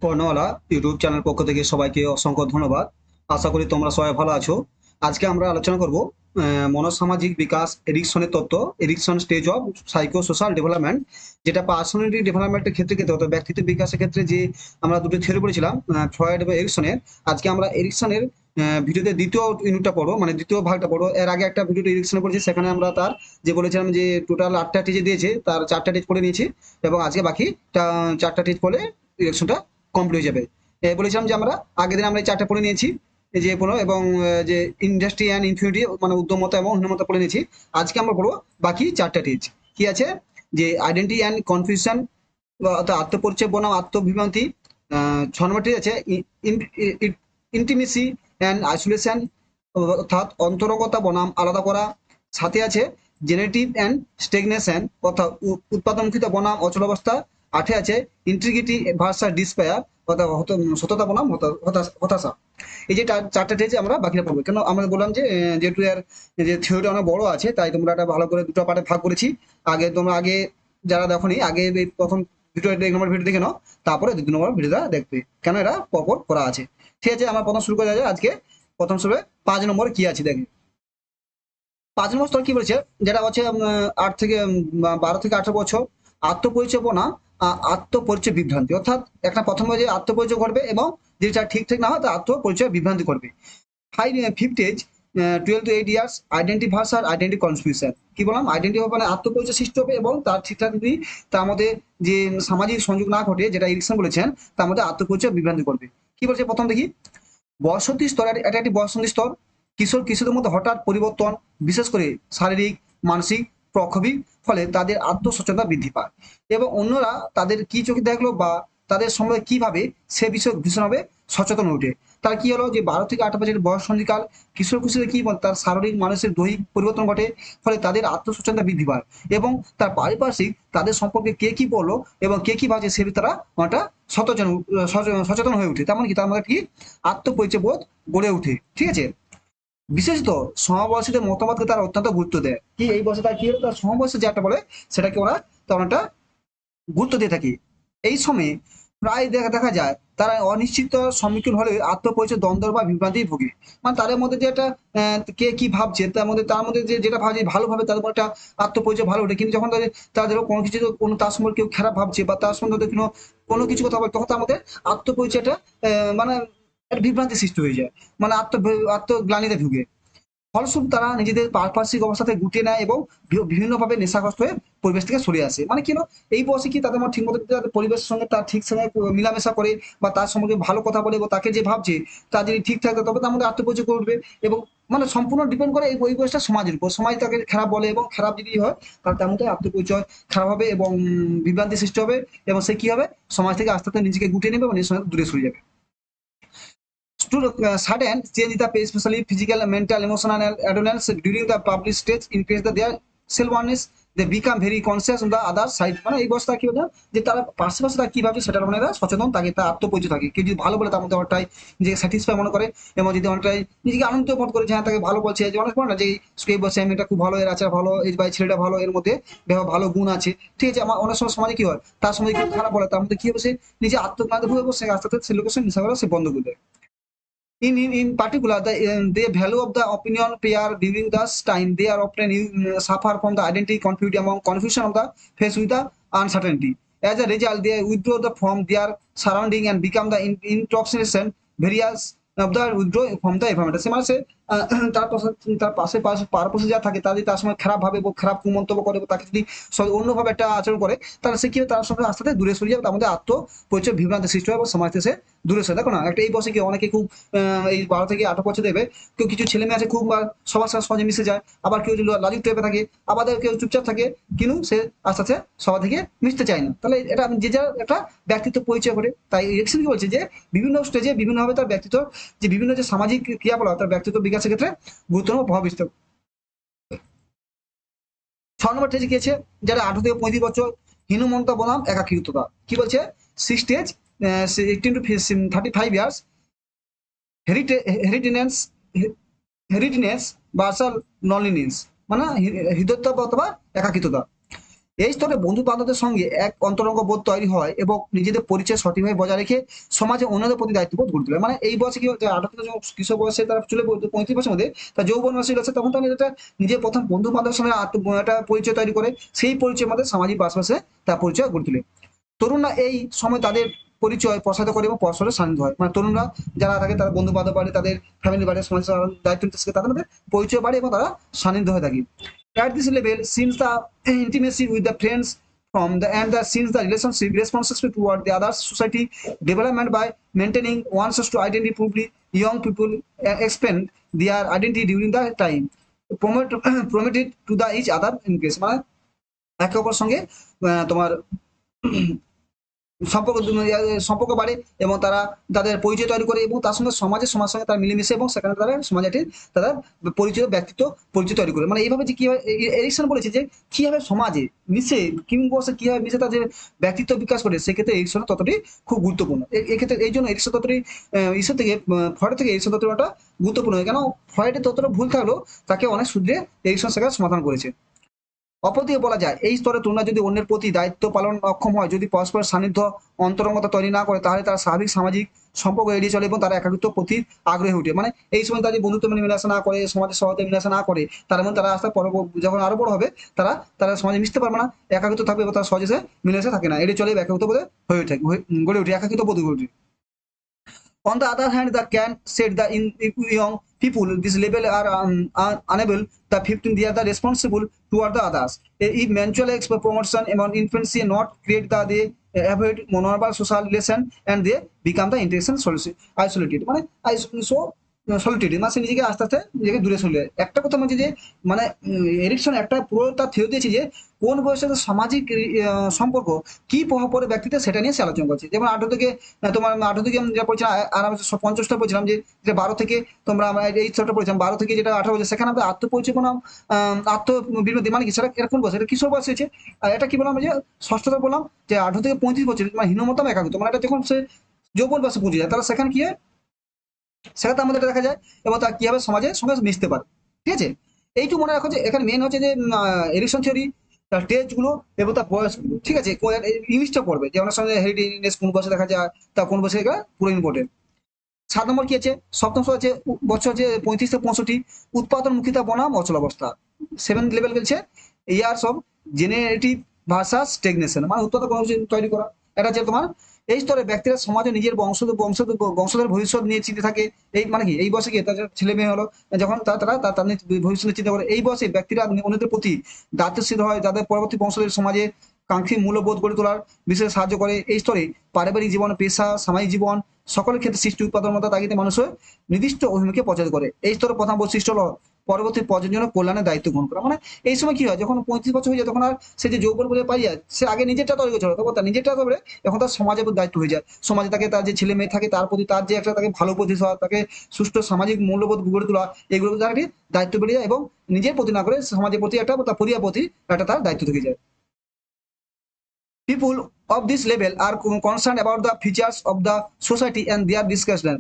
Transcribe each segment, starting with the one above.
কর্ণওয়ালা YouTube channel পক্ষ থেকে সবাইকে অসংখ্য ধন্যবাদ। আশা করি তোমরা সবাই ভালো আছো। আজকে আমরা আলোচনা করব মনোসামাজিক বিকাস এরিকসনের তত্ত্ব, Erikson stage of psycho social development, যেটা পার্সোনালিটি ডেভেলপমেন্টের ক্ষেত্রে ক্ষেত্রে হতো, ব্যক্তিত্ব বিকাশের ক্ষেত্রে যে আমরা দুটো থিওরি পড়েছিলাম, ফ্রয়েড এবং এরিকসনের। আজকে আমরা এরিকসনের ভিডিওতে দ্বিতীয় ইউনিটটা পড়ো, মানে দ্বিতীয় ভাগটা পড়ো। এর আগে একটা ভিডিওতে এরিকসনে পড়েছি, সেখানে আমরা তার যে বলেছিলাম যে টোটাল 8টা টেজে দিয়েছে, তার 4টা টেজ পড়ে নিয়েছি এবং আজকে বাকি 4টা টেজ পড়ে ইলেকশনটা কমপ্লিট হয়ে যাবে। বলেছিলাম যে আমরা আগের দিন আমরা এই 4টা পড়ে নিয়েছি, এই যে পড়ো, এবং যে ইন্ডাস্ট্রি অ্যান্ড ইনফিনিটি মানে উদ্যমতা এবং হীনমতা পড়ে নিয়েছি। আজকে আমরা পড়বো বাকি 4টা টিচ। কি আছে? যে আইডেন্টি অ্যান্ড কনফিউশন, অর্থাৎ আত্মপরিচয় বনাম আত্মবিভ্রান্তি। 6 নম্বরটি আছে ইন্টিমেসি অ্যান্ড আইসোলেশন, অর্থাৎ অন্তরঙ্গতা বনাম আলাদা করা। সাথে আছে জেনেটিভ অ্যান্ড স্টেগনেশন, অর্থাৎ উৎপাদনমুখিতা বনাম অচলাবস্থা। 8 আছে ইন্টিগ্রিটি ভার্সাস ডিসপায়ার, অর্থাৎ সততা বনাম হতাশা। এই যে 4টা টেজে আমরা বাকিটা পড়বো। কেন আমরা বললাম যে যেহেতু এর যে থিওরিটা অনেক বড় আছে, তাই তোমরা এটা ভালো করে দুটো পার্টে ভাগ করেছি। আগে যারা দেখোনি, আগে এই প্রথম দুটো 1 নম্বর ভিডিও দেখে নাও, তারপরে 2 নম্বর ভিডিওটা দেখবে, কেন এটা পরপর করা আছে। ঠিক আছে, আমরা প্রথম শুরু করা যায় আজকে। প্রথম শুরু 5 নম্বর কি আছে দেখি। 5 নম্বর স্তর কি বলেছে, যেটা হচ্ছে 12 থেকে 18 বছর, আত্মপরিচয় বনাম আত্মপরিচয় বিভ্রান্তি। অর্থাৎ একটা প্রথম যে আত্মপরিচয় ঘটবে এবং যেটা ঠিক না হয় তা আত্মপরিচয় বিভ্রান্তি করবে। Fifth age, 12 to 8 years, identity versus identity confusion. কি বললাম? আইডেন্টি মানে আত্মপরিচয় সৃষ্টি হবে এবং তার ঠিকঠাক যদি তার মধ্যে যে সামাজিক সংযোগ না ঘটে, যেটা ইরিকসন বলেছেন, তার মধ্যে আত্মপরিচয় বিভ্রান্তি করবে। কি বলছে প্রথম দেখি। বয়ঃসন্ধি স্তর, এটা একটি বয়ঃসন্ধি স্তর। কিশোরদের মধ্যে হঠাৎ পরিবর্তন, বিশেষ করে শারীরিক, মানসিক প্রক্ষোভের ফলে তাদের আত্মসচেতনতা বৃদ্ধি পায় এবং অন্যরা তাদের কি চোখে দেখলো বা তাদের সম্বন্ধে কিভাবে সে বিষয়ে ভীষণভাবে সচেতন হয়ে ওঠে। তার কি হলো যে 12 থেকে 18 বছরের বয়স সন্ধিকাল, কিশোরের কি তার শারীরিক মানসিক দৈহিক পরিবর্তন ঘটে, ফলে তাদের আত্মসচেতনতা বৃদ্ধি পায় এবং তার পারিপার্শ্বিক তাদের সম্পর্কে কে কি বললো এবং কে কি ভাবছে সে তারা অনেকটা সচেতন সচেতন হয়ে ওঠে। তেমন কি তার মধ্যে কি আত্মপরিচয় বোধ গড়ে ওঠে। ঠিক আছে, বিশেষত সমবয়সীদের মতামতকে তারা অত্যন্ত গুরুত্ব দেয়। কি এই বয়সে তার কি হলো, তার সমবয়সী যে একটা বলে সেটাকে ওরা তেমন একটা গুরুত্ব দিয়ে থাকি। এই সময়ে প্রায় দেখা যায় তারা অনিশ্চিত সম্মুখীন হলে আত্মপরিচয় দ্বন্দ্ব বা বিভ্রান্তি ভোগে। মানে তাদের মধ্যে যে একটা কে কি ভাবছে, তার মধ্যে যে যেটা ভাবছে ভালোভাবে তাদের মধ্যে একটা আত্মপরিচয় ভালো ওঠে, কিন্তু যখন তাদের কোনো কিছু কোনো তার সম্পর্কে কেউ খারাপ ভাবছে বা তার সম্বন্ধে কোনো কোনো কিছু কথা বলে, তখন তার মধ্যে আত্মপরিচয়টা মানে একটা বিভ্রান্তি সৃষ্টি হয়ে যায়, মানে আত্মগ্লানিতে ভুগে। ফলস্বরূপ তারা নিজেদের পারিপার্শ্বিক অবস্থা থেকে গুটিয়ে নেয় এবং বিভিন্নভাবে নেশাগ্রস্ত হয়ে পরিবেশ থেকে সরে আসে। মানে কি হলো, এই বয়সে কি তাদের ঠিক মতো তাদের পরিবেশের সঙ্গে তার ঠিক সঙ্গে মিলামেশা করে বা তার সম্পর্কে ভালো কথা বলে এবং তাকে যে ভাবছে তা যদি ঠিক থাকে, তবে তার মধ্যে আত্মপরিচয় করবে। এবং মানে সম্পূর্ণ ডিপেন্ড করে এই ওই বয়সটা সমাজের উপর। সমাজ তাকে খারাপ বলে এবং খারাপ যদি হয়, তাহলে তার মধ্যে আত্মপরিচয় খারাপ হবে এবং বিভ্রান্তি সৃষ্টি হবে এবং সে কি হবে, সমাজ থেকে আস্তে আস্তে নিজেকে গুটিয়ে নেবে এবং নিজের সঙ্গে দূরে সরে যাবে। Sudden change in the pace, especially physical, mental, emotional, and adolescence during the public stage increase their self-awareness. They become very conscious on the other side. মানে এই বয়সটা কি হলো যে তারা পাশাপাশি তারা কি ভাবছে সেটার মানে এরা সচেতন থাকে, তার আত্মপরিচয় থাকে। কেউ যদি ভালো বলে তার মধ্যে অনেকটাই নিজেকে স্যাটিসফাই মনে করে এবং যদি অনেকটাই নিজেকে আনন্দ বোধ করে যে হ্যাঁ তাকে ভালো বলছে। যে অনেক বলে না যে এই বয়সে আমি এটা খুব ভালো, এর আচার ভালো, এই ভাই ছেলেটা ভালো, এর মধ্যে ভালো গুণ আছে। ঠিক আছে, আমার অনেক সময় সমাজে কি হয়, তার সঙ্গে কেউ খারাপ বলে, তার মধ্যে কি হবে, সে নিজে আত্মগ্লানি ভুগে বসে আস্তে আস্তে সে লোকের সঙ্গে নেশা করা সে বন্ধ করে দেয়। In particular, the value of the opinion pair during this time, they are often suffer from the identity confusion of the face with the uncertainty. As a result, they withdraw from their surrounding and become the intoxication various of the withdraw from the environment. সে মানে সে তার পাশে যা থাকে তাদের তার সময় খারাপ ভাবে খারাপ কুমন্তব্য করে, তাকে যদি অন্যভাবে একটা আচরণ করে, তাহলে সে কি হবে, তার সঙ্গে আস্তে আস্তে দূরে সরে যাবে, তার মধ্যে আত্মপরিচয় বিভ্রান্তি সৃষ্টি হবে এবং সমাজ থেকে সে দূরে সরে। দেখো না, একটা এই বয়সে কি অনেকে খুব এই 12 থেকে 18 বছর দেবে, কেউ কিছু ছেলে মেয়ে আছে খুব সবার সাথে সহজে মিশে যায়, আবার কেউ লাজুক টাইপে থাকে, আবার কেউ চুপচাপ থাকে, কিন্তু সে আস্তে আস্তে সবার থেকে মিশতে চায় না। তাহলে এটা যে যার একটা ব্যক্তিত্ব পরিচয় করে। তাই এক্সেন কি বলছে যে বিভিন্ন স্টেজে বিভিন্নভাবে তার ব্যক্তিত্ব যে বিভিন্ন যে সামাজিক ক্রিয়াকলাপ তার ব্যক্তিত্ব বিকাশের ক্ষেত্রে গুরুত্বপূর্ণ প্রভাব বিস্তার। 6 নম্বর স্টেজে কি আছে, যারা 18 থেকে 35 বছর, হীনমন্তা বনাম একাকিত্বতা। কি বলছে, 6 স্টেজ, 18 to 35 ইয়ার্স, হেরিটেনেন্স হেরিটেনেস ভার্সাল নলিনেন্স, মানে হৃদয়ত্ব অথবা একাকিত্বতা। এই স্তরে বন্ধু বান্ধবদের সঙ্গে এক অন্তরঙ্গ বোধ তৈরি হয় এবং নিজেদের পরিচয় সঠিকভাবে বজায় রেখে সমাজে অন্যদের প্রতি দায়িত্ববোধ গড়ে তোলে। মানে এই বয়সে কি হচ্ছে, 18 থেকে যখন কিশোর বয়সে তারা চলে 35 বছরের মধ্যে তার যৌবন বয়সে গেছে, তখন তারা এটা নিজের প্রথম বন্ধু বান্ধবের সঙ্গে একটা পরিচয় তৈরি করে, সেই পরিচয়ের মধ্যে সামাজিক পাশাপাশি তার পরিচয় গড়ে তোলে। তরুণরা এই সময় তাদের পরিচয় প্রসারিত করে এবং পরস্পরের সান্নিধ্য হয়। মানে তরুণরা যারা থাকে তারা বন্ধু বান্ধব বাড়ে, তাদের ফ্যামিলি বাড়ে, সমাজ দায়িত্ব নিতে শিখে, তাদের মধ্যে পরিচয় বাড়ে এবং তারা সান্নিধ্য হয়ে থাকে। At this level, since the intimacy with the friends from the and the since the relationship responsibility toward the other society development by maintaining one's to identity publicly, young people expand their identity during the time promoted to the each other in case, মানে একে অপরের সঙ্গে তোমার সম্পর্ক সম্পর্ক বাড়ে এবং তারা তাদের পরিচয় তৈরি করে এবং তার সঙ্গে সমাজের সঙ্গে তারা মিলেমিশে এবং সেখানে তারা সমাজে তারা পরিচয় ব্যক্তিত্ব পরিচয় তৈরি করে। মানে এইভাবে যে কিভাবে এরিকসন বলেছে যে কিভাবে সমাজে মিশে কিংবা কিভাবে মিশে তাদের ব্যক্তিত্ব বিকাশ করে, সেক্ষেত্রে এরিকসন ততটি খুব গুরুত্বপূর্ণ। এক্ষেত্রে এই জন্য এরিকসন ততটি ঈশ্বর থেকে ফ্রয়েড থেকে এরিকসন ততটা গুরুত্বপূর্ণ, কেন ফ্রয়েডের ততটা ভুল থাকলেও তাকে অনেক সূত্রে এরিকসন সেখানে সমাধান করেছে। অপরদিকে বলা যায়, এই স্তরে তোমরা যদি অন্যের প্রতি দায়িত্ব পালন অক্ষম হয়, যদি পরস্পর সান্নিধ্য অন্তরঙ্গতা তৈরি না করে, তাহলে তারা স্বাভাবিক সামাজিক সম্পর্ক এড়িয়ে চলে এবং তারা একাকিত্ব প্রতি আগ্রহী উঠে। মানে এই সময় তারা যে বন্ধুত্ব মিলেমিশা না করে, সমাজের সহজে মিলেমিশা না করে, তার মধ্যে তারা আস্তে যখন আরো বড় হবে, তারা তারা সমাজে মিশতে পারবে না, একাকিত্ব থাকবে এবং তারা সহজে মিলেমিশে থাকে না, এড়িয়ে চলে একাকিত্ব বোধে হয়ে ওঠে, গড়ে ওঠে, একাকিত্ব বোধ গড়ে ওঠে। On the other hand, the can said the in young people this level are unable the 15 they are the responsible toward the others. If mutual promotion among infancy not create the they avoid normal social relation and they become the interaction isolated. মানে so solitude, মানে সে নিজেকে আস্তে আস্তে নিজেকে দূরে সরে যায়। একটা কথা বলছি যে মানে এরিকসন একটা পুরো তার থিওরি দিয়েছে যে কোন বয়সে সামাজিক সম্পর্ক কি প্রভাব পড়ে ব্যক্তিতে, সেটা নিয়ে সে আলোচনা করছে। যেমন 18 থেকে তোমার 18 থেকে আমি যেটা পড়ছিলাম, আর আমি 50টা পড়ছিলাম যে 12 থেকে তোমরা আমরা এই স্তরটা পড়ছিলাম, 12 থেকে যেটা 18 বছর, সেখানে আমরা আত্মপরিচয় বনাম আত্মবিরোধী, মানে কি সেটা এরকম বলছে, এটা কিশোর বয়স হয়েছে। আর এটা কি বললাম যে ষষ্ঠতা বললাম যে 18 থেকে 35 বছর, মানে হীনমতা একাকিত্ব, মানে এটা যখন সে যৌবন বয়সে পৌঁছে যায়, তাহলে সেখানে কি হয়, সেটা আমাদের দেখা যায় এবং তা কিভাবে সমাজের সঙ্গে মিশতে পারে। ঠিক আছে, এইটু মনে রাখো যে এখানে মেন হচ্ছে যে এরিকসন থিওরি, তার টেজ গুলো এবং তার বয়স গুলো। ঠিক আছে, ইংলিশটা পড়বে যে আমার সঙ্গে হেরিটেজ কোন বয়সে দেখা যায়, তা কোন বয়সে পুরো ইম্পর্টেন্ট। 7 নম্বর কি আছে, সপ্তম হচ্ছে বছর হচ্ছে 35 থেকে 65, উৎপাদনমুখিতা বনাম অচলাবস্থা। 7 লেভেল বলছে ইয়ার্স অফ জেনারেটিভ ভার্সাস স্টেগনেশন, মানে উৎপাদন তৈরি করা। এটা হচ্ছে তোমার এই স্তরে ব্যক্তিরা সমাজে নিজের বংশধর ভবিষ্যৎ নিয়ে চিন্তা থাকে। এই মানে কি এই বয়সে কি তাদের ছেলে মেয়ে হলো, যখন তারা তাদের ভবিষ্যৎ চিন্তা করে, এই বয়সে ব্যক্তিরা অন্যদের প্রতি দায়িত্বশীল হয়, যাদের পরবর্তী বংশধর সমাজে কাঙ্ক্ষী মূল্যবোধ গড়ে তোলার বিশেষ সাহায্য করে। এই স্তরে পারিবারিক জীবন, পেশা, সামাজিক জীবন সকলের ক্ষেত্রে সৃষ্টি উৎপাদনতা তাগিদে মানুষের নির্দিষ্ট অভিমুখে প্রচার করে। এই স্তরে প্রধান বৈশিষ্ট্য হলো পরবর্তী প্রজন্মের কল্যাণের দায়িত্ব গ্রহণ করা। মানে এই সময় কি হয়, যখন 35 বছর হয়ে যায়, তখন আর সে যে যৌবন বলে পাই যায়, সে আগে নিজেরটা তৈরি করেছিল, তখন তার নিজেরটা তবে এখন তার সমাজের প্রতি দায়িত্ব হয়ে যায়। সমাজে তাকে তার যে ছেলে মেয়ে থাকে তার প্রতি তার যে একটা তাকে ভালো উপদেশ হওয়া, তাকে সুষ্ঠু সামাজিক মূল্যবোধ গড়ে তোলা, এগুলো তার দায়িত্ব বেড়ে যায় এবং নিজের প্রতি না করে সমাজের প্রতি একটা তার পরিবার প্রতি একটা তার দায়িত্ব থেকে যায়। People of this level are concerned about the features of the society and their discussion.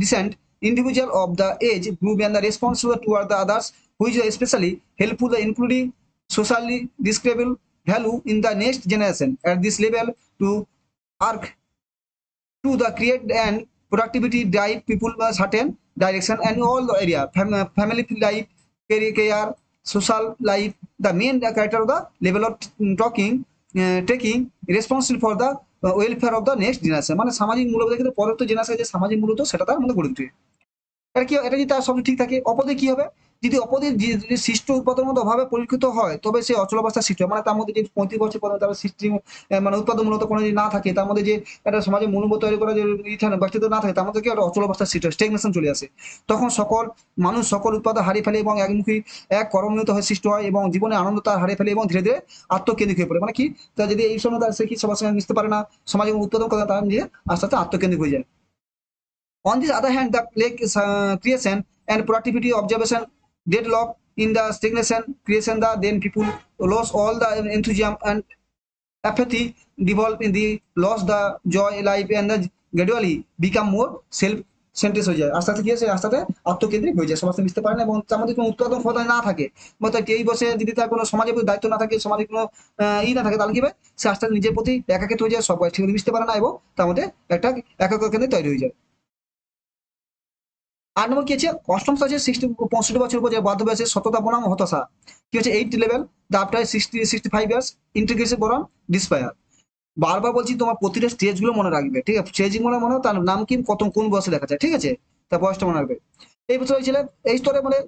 Descent individual of the age group and the responsible toward the others, which is especially helpful, including socially describable value in the next generation. At this level, to arc to the create and productivity drive people a certain direction and all the area, family life, career, social life. The main character of the level of talking, taking responsible for the welfare of the next generation, মানে সামাজিক মূল্যবোধের ক্ষেত্রে পরবর্তী generation যে সামাজিক মূল্য, সেটা তার মধ্যে গড়ে উঠে। এটা কি, এটা যদি তার সব ঠিক থাকে, অপদে কি হবে, যদি অপদের যদি সৃষ্ট উৎপাদন মধ্যে অভাবে পরিলক্ষিত হয়, তবে সে অচলাবস্থা সৃষ্টি হয়। মানে তার মধ্যে যে 35 বছর পর্যন্ত তার সৃষ্টি মানে উৎপাদন মূলত কোনো যদি না থাকে, তার মধ্যে যে একটা সমাজে মূল্যবোধ তৈরি করা যে ব্যক্তিত্ব না থাকে, তার মধ্যে কি একটা অচলাবস্থা সৃষ্টি হয়, স্টেগনেশন চলে আসে। তখন মানুষ সকল উৎপাদন হারিয়ে ফেলে এবং একমুখী এক কর্মনিরত হয়ে সৃষ্টি হয় এবং জীবনে আনন্দ তার হারিয়ে ফেলে এবং ধীরে ধীরে আত্মকেন্দ্রিক হয়ে পড়ে। মানে কি, তা যদি এই সময় তার সে কি সবার সঙ্গে মিশতে পারে না, সমাজে উৎপাদন করে, তার নিজে আস্তে আস্তে আত্মকেন্দ্রিক হয়ে যায়। On the other hand, the creation and productivity observation deadlock in the stagnation creation, the then people lose all the enthusiasm and apathy, develop in the loss the joy life and the gradually become more self sentence হয়ে যায়, আস্তে আস্তে কি হয়, সে আস্তে আস্তে আত্মকেন্দ্রিক হয়ে যায়, সবার সাথে মিশতে পারে না, এবং তার মধ্যে কোনো উৎপাদন ক্ষমতা না থাকে, অর্থাৎ এই বসে যদি তার কোনো সমাজের প্রতি দায়িত্ব না থাকে, সমাজে কোনো না থাকে, তাহলে কি হবে, সে আস্তে আস্তে নিজের প্রতি একাকিত্ব হয়ে যায়, সব ঠিক মিশতে পারে না, এবং তার মধ্যে একটা একক কেন্দ্রে তৈরি হয়ে যায়। 8 নম্বর কি আছে, অষ্টম স্তর আছে 65 বছর উপর যে বাধ্য বয়সে সততা বনাম হতাশা। কি হচ্ছে 8 level, the after 65 years integration বনাম ডিসপায়ার। বারবার বলছি তোমার প্রতিটা স্টেজ গুলো মনে রাখবে, ঠিক আছে, স্টেজিং মনে হয় তার নাম কি, কত কোন বয়সে দেখা যায়, ঠিক আছে, তার বয়সটা মনে রাখবে। এই বছর হয়েছিল এই স্তরে মানে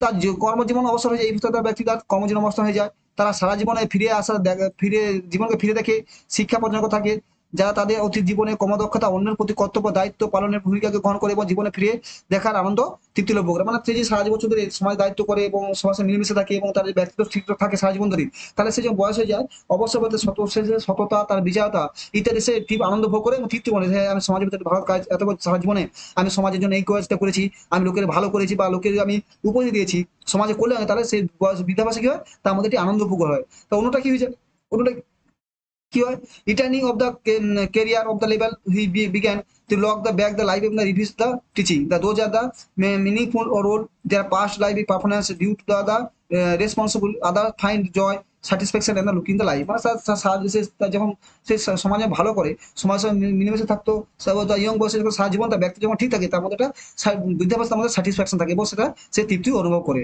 তার কর্মজীবন অবসর হয়ে যায়, এই বছর তার ব্যক্তি তার কর্মজীবন অবসর হয়ে যায়, তারা সারা জীবনে ফিরে আসা ফিরে জীবনকে ফিরে দেখে শিক্ষা প্রদান করে থাকে, যারা তাদের অতীত জীবনে কর্মদক্ষতা, অন্যের প্রতি কর্তব্য দায়িত্ব পালনের ভূমিকাকে গ্রহণ করে এবং জীবনে ফিরে দেখার আনন্দ তৃপ্তি লাভ করে, মানে সে যে সারা জীবন ধরে সমাজ দায়িত্ব করে এবং সবার সাথে মিলেমিশে থাকে এবং তার যে ব্যক্তিত্ব ঠিক থাকে সারা জীবন ধরে, তাহলে সে যখন বয়স হয়ে যায় অবশ্যই বলতে সততা, তার বিজয়তা ইত্যাদি সে আনন্দ ভোগ করে এবং তৃপ্তি মনে হয়, আমি সমাজের ভিতরে ভালো কাজ এত বছর সারা জীবনে আমি সমাজের জন্য এই কাজটা করেছি, আমি লোকের ভালো করেছি বা লোকের আমি উপদেশ দিয়েছি সমাজে করলে, তাহলে সেই বয়স বৃদ্ধাবাসে কি হয়, তার মধ্যে একটি আনন্দ উপভোগ হয়। তো অন্যটা কি হয়েছে, অন্যটা কি হয়, returning of the career of the level he began to log the back the life and the reviews the teaching the those are the meaningful or role their past life performance due to the responsible other find joy satisfaction and the looking the life, মানে যখন সে সমাজে ভালো করে সমাজের সঙ্গে মিলেমিশে থাকতো, young বয়সে যখন সারা জীবন তার ব্যক্তি যখন ঠিক থাকে তার মধ্যে একটা বৃদ্ধাবস্থা তার মধ্যে স্যাটিসফ্যাকশন থাকে এবং সেটা সে তৃপ্তি অনুভব করে।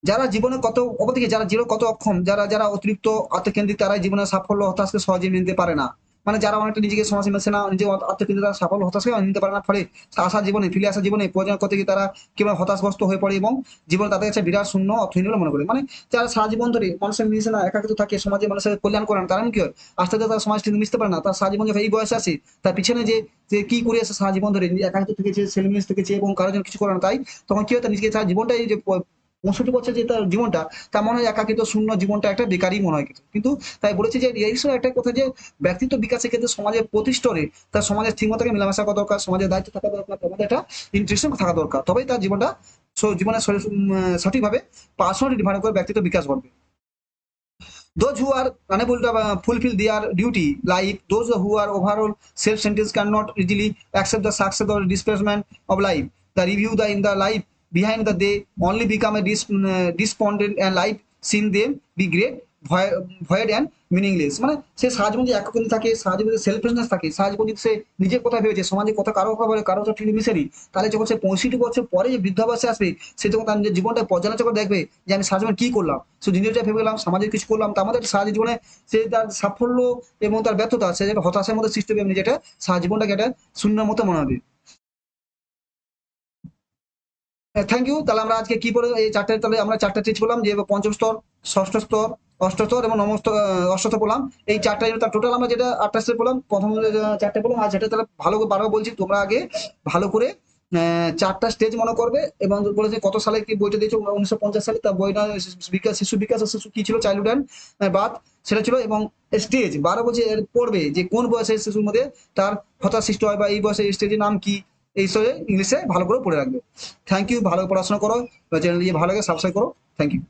যারা জীবনে কত অপরদিকে যারা জীবনে কত অক্ষম, যারা যারা অতিরিক্ত আত্মকেন্দ্রিক, তারাই জীবনের সাফল্য হতাশকে সহজে নিতে পারে না, মানে যারা অনেকটা নিজেকে সমাজে মেশে না, নিজে আত্মকেন্দ্রিক, তারা সাফল্য হতাশকে নিতে পারে না, ফলে আসা জীবনে ফিরে আসা জীবনে প্রয়োজন করতে গিয়ে তারা কিংবা হতাশগ্রস্ত হয়ে পড়ে এবং জীবন তাদের কাছে বিরাট শূন্য অর্থহীন বলে মনে করে, মানে যারা সারা জীবন ধরে মানুষের মিশে না, একাকিত্ব থাকে, সমাজে মানুষের কল্যাণ করে না, তারা কি হয়, আস্তে আস্তে তারা সমাজ থেকে মিশতে পারে না, তার সারা জীবন যখন এই বয়সে আসে তার পিছনে যে যে কি করে আসে সারা জীবন ধরে একাকিত্ব থেকেছে, ছেলেমিশ থেকেছে এবং কারোর জন্য কিছু করে না, তাই তখন কি হয়, তার নিজেকে সারা জীবনটাই যে 65 বছর যে তার জীবনটা, তার মনে হয় একাকিত্ব শূন্য জীবনটা একটা বেকারই মনে হয়, কিন্তু তাই বলেছি যে এই সময় একটা কথা যে ব্যক্তিত্ব বিকাশের ক্ষেত্রে সমাজের প্রতি স্তরে তার সমাজের ঠিকমতো মেলামেশা করা দরকার, সমাজের দায়িত্ব থাকা দরকার, তোমাদের একটা ইন্টারেকশন থাকা দরকার, তবেই তার জীবনটা জীবনে সঠিকভাবে পার্সোনালিটি ডিফাইন করে ব্যক্তিত্ব বিকাশ ঘটবে। Those who are unable to fulfill their duty, like those who are overall self-sentenced, cannot easily accept the success or displacement of life. The review the in the life behind the they only become a despondent and life seen them be great, void and meaningless. মানে সে সারা জীবন যে একাকিত্ব থাকে, সারা জীবন selfishness থাকে, সারা জীবন যদি সে নিজের কথা ভেবেছে, সমাজে কথা কারো কথা বলে, কারো সাথে মিশেনি, তাহলে যখন সে 65 বছর পরে যে বৃদ্ধাবস্থা আসবে, সে যখন তার নিজের জীবনটা পর্যালোচনা করে দেখবে যে আমি সারা জীবন কি করলাম, শুধু নিজেরটা ভেবে গেলাম, সমাজের কিছু করলাম, তো আমাদের সারা জীবনে সে তার সাফল্য এবং তার ব্যর্থতা, সে যেটা হতাশার মধ্যে সৃষ্টি হবে, যেটা সারা জীবনটাকে একটা শূন্যের মতো মনে হবে। Thank you. তাহলে আমরা আজকে কি করে এই চারটে, তাহলে আমরা চারটা টিচ বললাম, যে পঞ্চম স্তর, ষষ্ঠ স্তর, অষ্টম স্তর এবং নবম স্তর, অষ্টম স্তর বললাম। এই চারটা তার টোটাল আমরা যেটা 8টা স্টেপ বললাম, প্রথম চারটে বললাম, আর যেটা তাহলে ভালো করে বারবার বলছি, তোমরা আগে ভালো করে চারটা স্টেজ মনে করবে এবং বলেছে কত সালে কি বইটা দিয়েছে, 1950 সালে, তার বইটা বিকাশ, শিশু বিকাশ ও শিশু কি ছিল, চাইল্ডহুড অ্যান্ড বার্থ, সেটা ছিল, এবং স্টেজ বারো বলছে পড়বে যে কোন বয়সে শিশুর মধ্যে তার হতাশ সৃষ্টি হয় বা এই বয়সে স্টেজের নাম কি, এই সব ইংলিশে ভালো করে পড়ে রাখবে। থ্যাংক ইউ, ভালো পড়াশোনা করো, চ্যানেল দিয়ে ভালো লাগে সাবস্ক্রাইব করো, থ্যাংক ইউ।